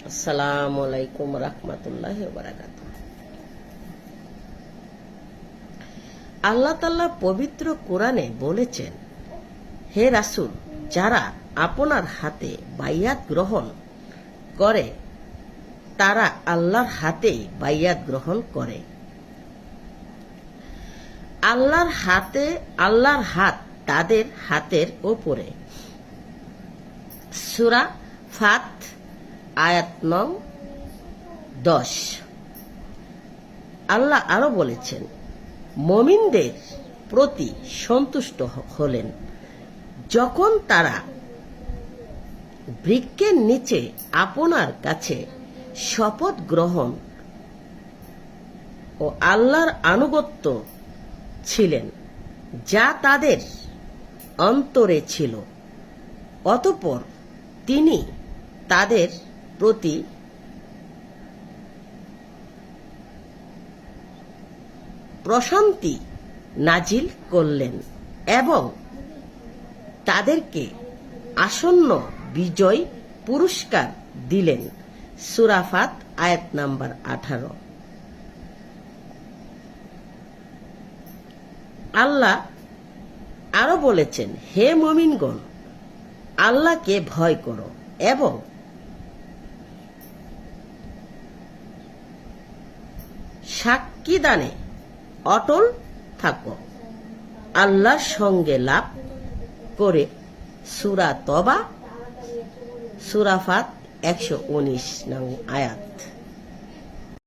আসসালামু আলাইকুম রাহমাতুল্লাহি ওয়া বারাকাতুহু। আল্লাহ তাআলা পবিত্র কোরআনে বলেছেন, হে রাসূল, যারা আপনার হাতে বাইয়াত গ্রহণ করে তারা আল্লাহর হাতেই বাইয়াত গ্রহণ করে। আল্লাহর হাত তাদের হাতের উপরে। সূরা ফাত আয়াত নং 10। আল্লাহ আরো বলেছেন, মুমিনদের প্রতি সন্তুষ্ট হলেন যখন তারা বৃক্ষের নিচে আপনার কাছে শপথ গ্রহণ ও আল্লাহর আনুগত্য ছিলেন যা তাদের অন্তরে ছিল। অতঃপর তিনি তাদের প্রতি প্রশান্তি নাজিল করলেন এবং তাদেরকে আসন্ন বিজয় পুরস্কার দিলেন। সূরা ফাত আয়াত নাম্বার 18। আল্লাহ আরো বলেছেন, হে মুমিনগণ, আল্লাহকে ভয় করো এবং সাক্ষীদানে অটল থাকো, আল্লাহর সঙ্গে লাভ করে। সূরা তবা সূরা ফাত 119 নং আয়াত।